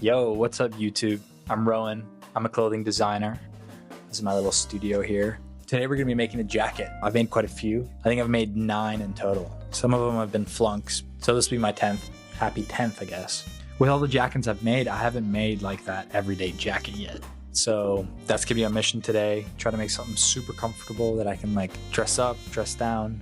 Yo, what's up YouTube? I'm Rowan. I'm a clothing designer. This is my little studio here. Today we're gonna be making a jacket. I've made quite a few. I think I've made 9 in total. Some of them have been flunks. So this will be my 10th. Happy 10th, I guess. With all the jackets I've made, I haven't made like that everyday jacket yet. So that's gonna be our mission today. Try to make something super comfortable that I can like dress up, dress down,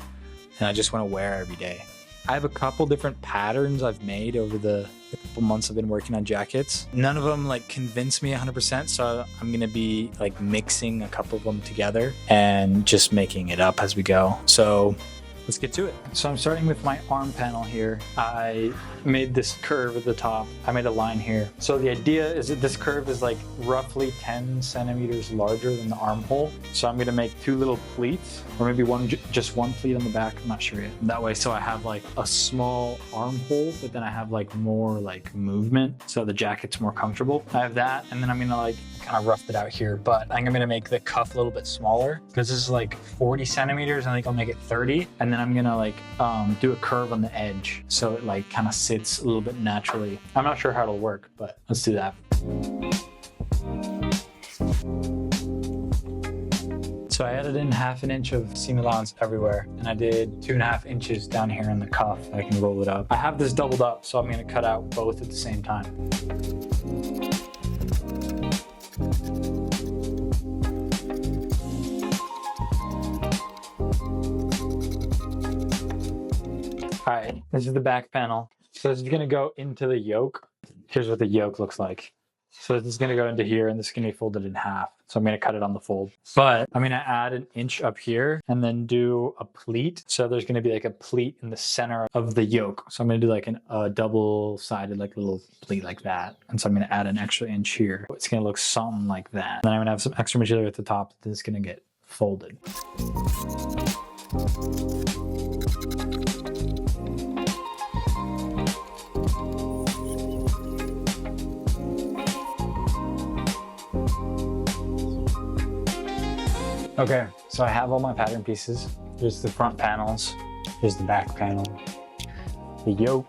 and I just wanna wear every day. I have a couple different patterns I've made over the couple months I've been working on jackets. None of them like convince me 100%, so I'm gonna be like mixing a couple of them together and just making it up as we go. So let's get to it. So I'm starting with my arm panel here. I made this curve at the top. I made a line here. So the idea is that this curve is like roughly 10 centimeters larger than the armhole. So I'm gonna make 2 little pleats, or maybe just one pleat on the back. I'm not sure yet. That way, so I have like a small armhole, but then I have like more like movement, so the jacket's more comfortable. I have that, and then I'm gonna like kind of roughed it out here, but I'm gonna make the cuff a little bit smaller because this is like 40 centimeters. I think I'll make it 30, and then I'm gonna like do a curve on the edge so it like kind of sits a little bit naturally. I'm not sure how it'll work, but let's do that. So I added in 1/2 inch of seam allowance everywhere, and I did 2.5 inches down here in the cuff. I can roll it up. I have this doubled up, so I'm gonna cut out both at the same time. All right, this is the back panel. So this is gonna go into the yoke. Here's what the yoke looks like. So this is gonna go into here, and this is gonna be folded in half. So I'm gonna cut it on the fold. But I'm gonna add 1 inch up here and then do a pleat. So there's gonna be like a pleat in the center of the yoke. So I'm gonna do like a double-sided like little pleat like that. And so I'm gonna add an extra inch here. It's gonna look something like that. And then I'm gonna have some extra material at the top that's gonna get folded. Okay, so I have all my pattern pieces. Here's the front panels, here's the back panel, the yoke,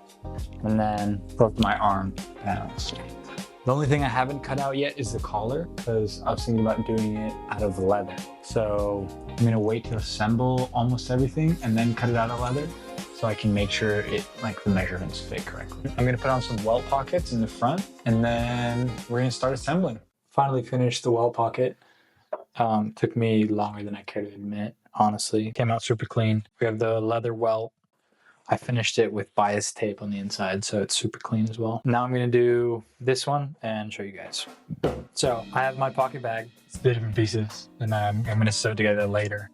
and then both my arm panels. The only thing I haven't cut out yet is the collar, because I was thinking about doing it out of leather. So I'm gonna wait to assemble almost everything and then cut it out of leather so I can make sure it like the measurements fit correctly. I'm gonna put on some welt pockets in the front, and then we're gonna start assembling. Finally finished the welt pocket. Took me longer than I care to admit, honestly. Came out super clean. We have the leather welt. I finished it with bias tape on the inside, so it's super clean as well. Now I'm gonna do this one and show you guys. So I have my pocket bag. It's the different pieces, and I'm gonna sew it together later.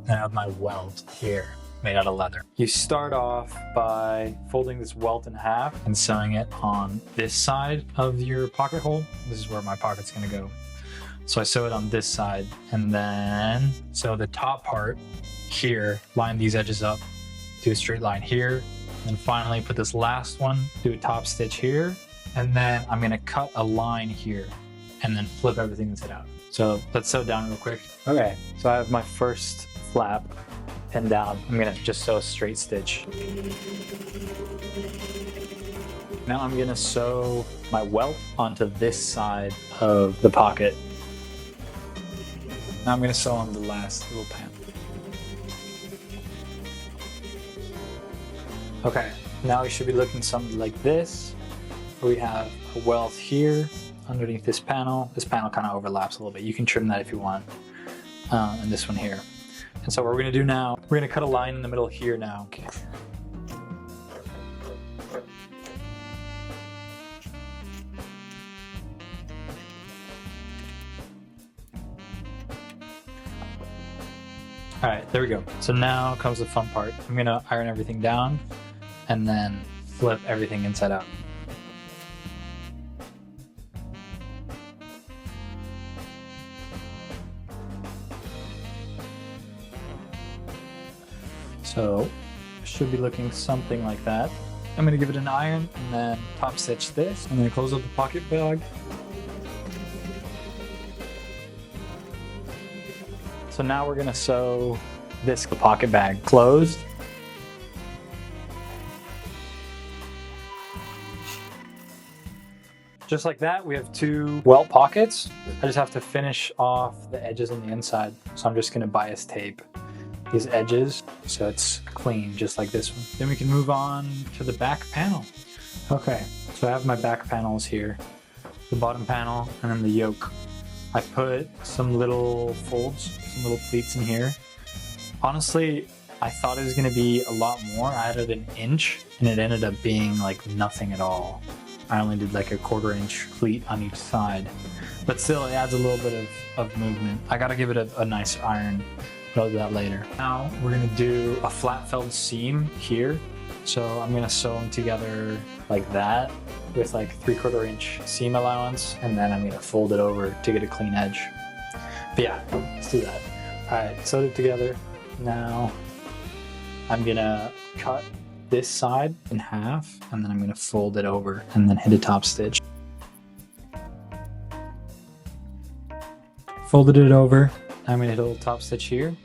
And I have my welt here, made out of leather. You start off by folding this welt in half and sewing it on this side of your pocket hole. This is where my pocket's gonna go. So I sew it on this side, and then sew the top part here, line these edges up, do a straight line here, and finally put this last one, do a top stitch here, and then I'm gonna cut a line here, and then flip everything inside out. So let's sew down real quick. Okay, so I have my first flap pinned down. I'm gonna just sew a straight stitch. Now I'm gonna sew my welt onto this side of the pocket. Now I'm going to sew on the last little panel. Okay, now we should be looking something like this. We have a welt here underneath this panel. This panel kind of overlaps a little bit. You can trim that if you want. And this one here. And so what we're going to do now, we're going to cut a line in the middle here now. Okay. All right, there we go. So now comes the fun part. I'm gonna iron everything down and then flip everything inside out. So it should be looking something like that. I'm gonna give it an iron and then top stitch this. I'm gonna close up the pocket bag. So now we're gonna sew this pocket bag closed. just like that, we have 2 welt pockets. I just have to finish off the edges on the inside. So I'm just gonna bias tape these edges so it's clean, just like this one. Then we can move on to the back panel. Okay, so I have my back panels here, the bottom panel and then the yoke. I put some little folds, some little pleats in here. Honestly, I thought it was gonna be a lot more. I added an inch and it ended up being like nothing at all. I only did like a 1/4 inch pleat on each side, but still it adds a little bit of movement. I gotta give it a nice iron, but I'll do that later. Now we're gonna do a flat felled seam here. So I'm gonna sew them together like that with like 3/4 inch seam allowance, and then I'm gonna fold it over to get a clean edge. But yeah, let's do that. All right, sewed it together. Now I'm gonna cut this side in half, and then I'm gonna fold it over and then hit a top stitch. Folded it over. I'm gonna hit a little top stitch here.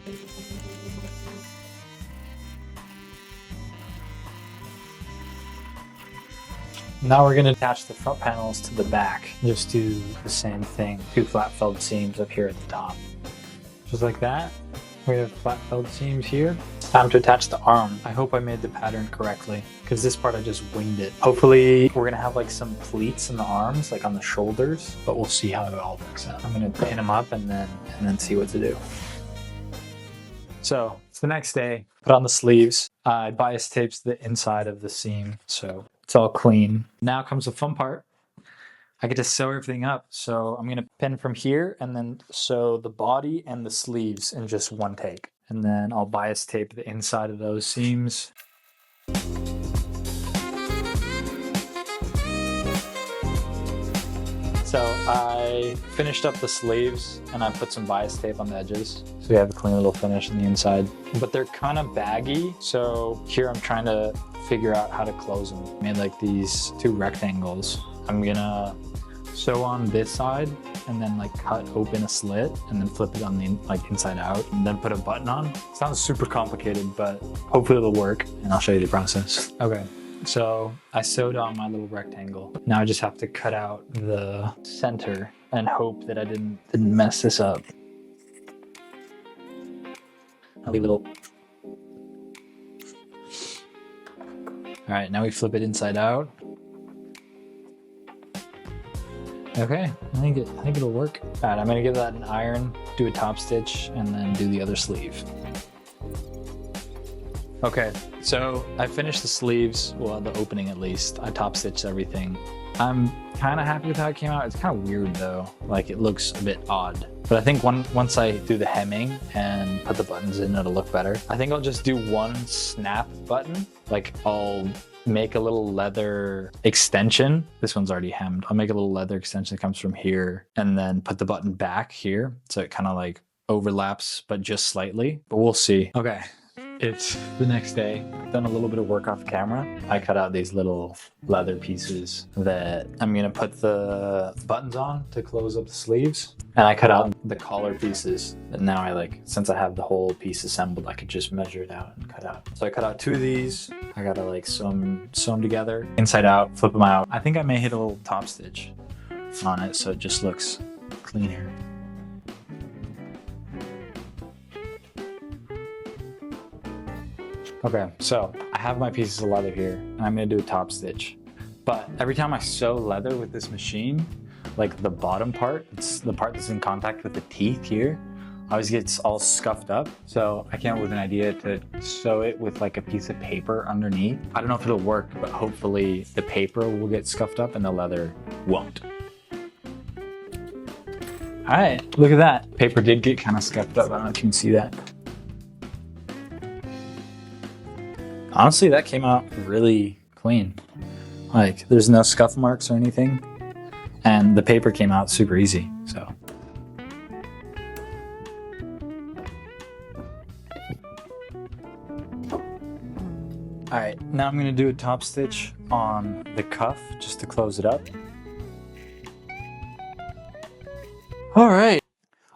Now we're gonna attach the front panels to the back. Just do the same thing. 2 flat felled seams up here at the top. Just like that. We have flat felled seams here. Time to attach the arm. I hope I made the pattern correctly, because this part I just winged it. Hopefully we're gonna have like some pleats in the arms, like on the shoulders, but we'll see how it all works out. I'm gonna pin them up and then see what to do. So it's the next day. Put on the sleeves. I bias taped the inside of the seam, so it's all clean. Now comes the fun part. I get to sew everything up. So I'm gonna pin from here and then sew the body and the sleeves in just one take. And then I'll bias tape the inside of those seams. So I finished up the sleeves and I put some bias tape on the edges. So we have a clean little finish on the inside. But they're kind of baggy. So here I'm trying to figure out how to close them. I made like these 2 rectangles. I'm gonna sew on this side and then like cut open a slit and then flip it on the like inside out and then put a button on. Sounds super complicated, but hopefully it'll work and I'll show you the process. Okay, so I sewed on my little rectangle. Now I just have to cut out the center and hope that I didn't mess this up. I'll leave a little. All right, now we flip it inside out. Okay, I think it'll work. All right, I'm gonna give that an iron, do a top stitch, and then do the other sleeve. Okay, so I finished the sleeves, well, the opening at least. I top stitched everything. I'm kind of happy with how it came out. It's kind of weird though, like it looks a bit odd. But I think once I do the hemming and put the buttons in, it'll look better. I think I'll just do one snap button. Like I'll make a little leather extension. This one's already hemmed. I'll make a little leather extension that comes from here and then put the button back here. So it kind of like overlaps, but just slightly, but we'll see. Okay, it's the next day. I've done a little bit of work off camera. I cut out these little leather pieces that I'm gonna put the buttons on to close up the sleeves. And I cut out the collar pieces that now since I have the whole piece assembled, I could just measure it out and cut out. So I cut out 2 of these. I gotta like sew them together, inside out, flip them out. I think I may hit a little top stitch on it so it just looks cleaner. Okay, so I have my pieces of leather here and I'm gonna do a top stitch. But every time I sew leather with this machine, like the bottom part, it's the part that's in contact with the teeth here, always gets all scuffed up. So I came up with an idea to sew it with like a piece of paper underneath. I don't know if it'll work, but hopefully the paper will get scuffed up and the leather won't. All right, look at that. Paper did get kind of scuffed up. I don't know if you can see that. Honestly, that came out really clean. Like there's no scuff marks or anything. And the paper came out super easy, so. All right, now I'm gonna do a top stitch on the cuff just to close it up. All right,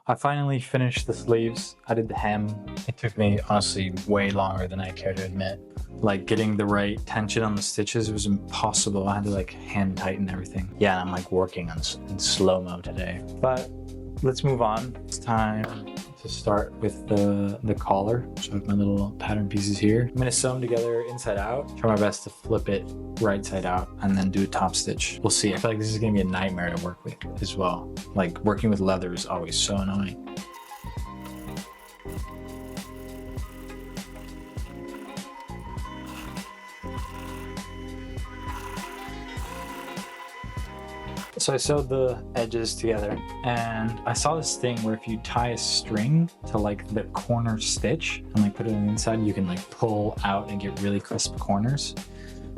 I finally finished the sleeves. I did the hem. It took me honestly way longer than I care to admit. like getting the right tension on the stitches was impossible. I had to like hand tighten everything. Yeah, I'm like working on in slow-mo today. But let's move on. It's time to start with the collar. So I have my little pattern pieces here. I'm gonna sew them together inside out. Try my best to flip it right side out and then do a top stitch. We'll see. I feel like this is gonna be a nightmare to work with as well. Like working with leather is always so annoying. So I sewed the edges together and I saw this thing where if you tie a string to like the corner stitch and like put it on the inside, you can like pull out and get really crisp corners.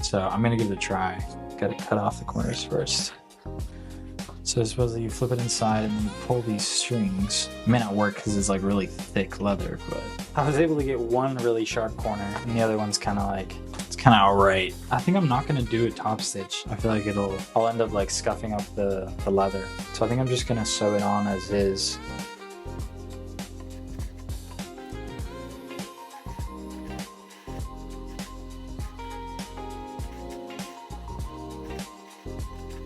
So I'm gonna give it a try. Gotta cut off the corners first. So supposedly you flip it inside and then you pull these strings. It may not work because it's like really thick leather, but I was able to get one really sharp corner and the other one's kind of like, it's kind of alright. I think I'm not gonna do a top stitch. I feel like I'll end up like scuffing up the leather. So I think I'm just gonna sew it on as is.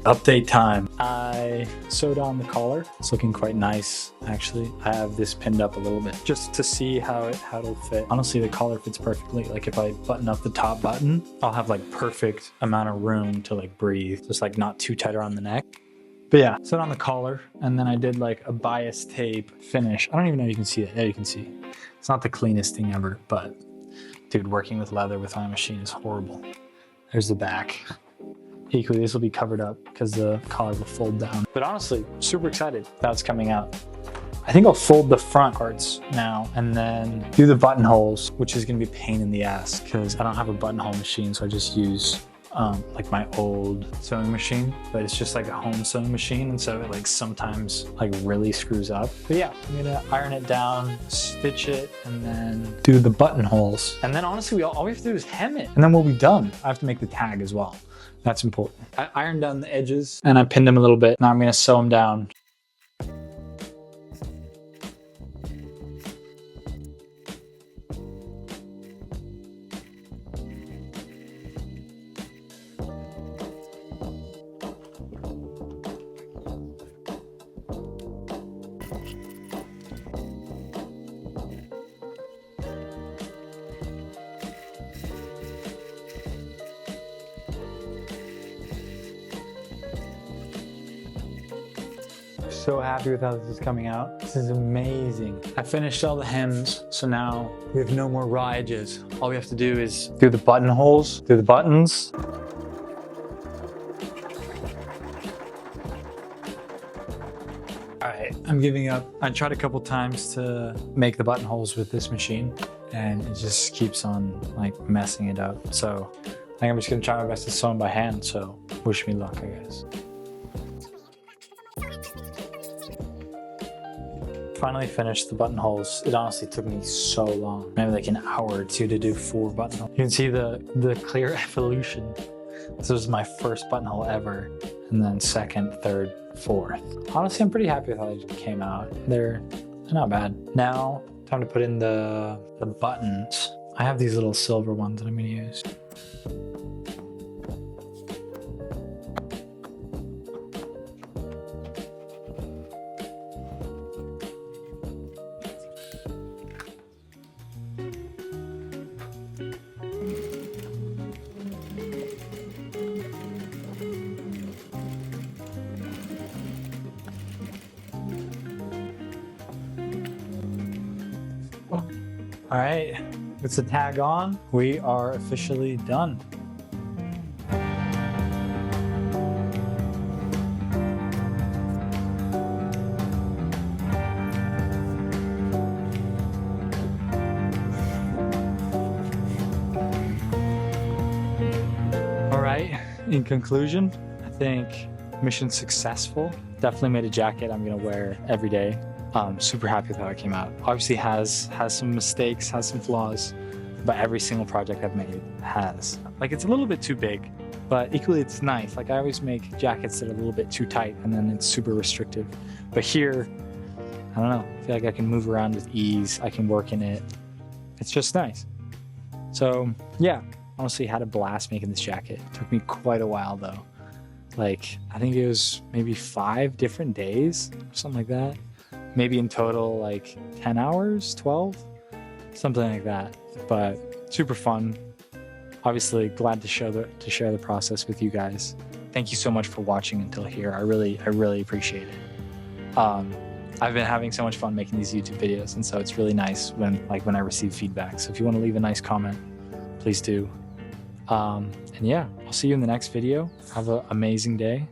Update time. I sewed on the collar. It's looking quite nice, actually. I have this pinned up a little bit just to see how it'll fit. Honestly, the collar fits perfectly. Like if I button up the top button, I'll have like perfect amount of room to like breathe. Just like not too tight around the neck. But yeah, sewed on the collar and then I did like a bias tape finish. I don't even know if you can see it. Yeah, you can see. It's not the cleanest thing ever, but dude, working with leather with my machine is horrible. There's the back. Equally, this will be covered up because the collar will fold down. But honestly, super excited that's coming out. I think I'll fold the front parts now and then do the buttonholes, which is gonna be a pain in the ass because I don't have a buttonhole machine, so I just use like my old sewing machine, but it's just like a home sewing machine, and so it like sometimes like really screws up. But yeah, I'm gonna iron it down, stitch it, and then do the buttonholes. And then honestly, all we have to do is hem it, and then we'll be done. I have to make the tag as well. That's important. I ironed down the edges and I pinned them a little bit. Now I'm gonna sew them down. So happy with how this is coming out. This is amazing. I finished all the hems, so now we have no more raw edges. All we have to do is do the buttonholes, do the buttons. All right, I'm giving up. I tried a couple times to make the buttonholes with this machine and it just keeps on like messing it up. So I think I'm just gonna try my best to sew them by hand, so wish me luck, I guess. Finally finished the buttonholes. It honestly took me so long, maybe like an hour or two to do 4 buttonholes. You can see the clear evolution. This was my first buttonhole ever, and then second, third, fourth. Honestly, I'm pretty happy with how they came out. They're not bad. Now, time to put in the buttons. I have these little silver ones that I'm gonna use. All right, with the tag on, we are officially done. All right, in conclusion, I think mission successful. Definitely made a jacket I'm gonna wear every day. Super happy with how it came out. Obviously has some mistakes, has some flaws, but every single project I've made has. Like it's a little bit too big, but equally it's nice. Like I always make jackets that are a little bit too tight and then it's super restrictive. But here, I don't know, I feel like I can move around with ease. I can work in it. It's just nice. So yeah, honestly had a blast making this jacket. It took me quite a while though. Like, I think it was maybe 5 different days, something like that. Maybe in total, like 10 hours, 12, something like that. But super fun. Obviously glad to share the process with you guys. Thank you so much for watching until here. I really appreciate it. I've been having so much fun making these YouTube videos, and so it's really nice when I receive feedback. So if you want to leave a nice comment, please do. And yeah, I'll see you in the next video. Have an amazing day.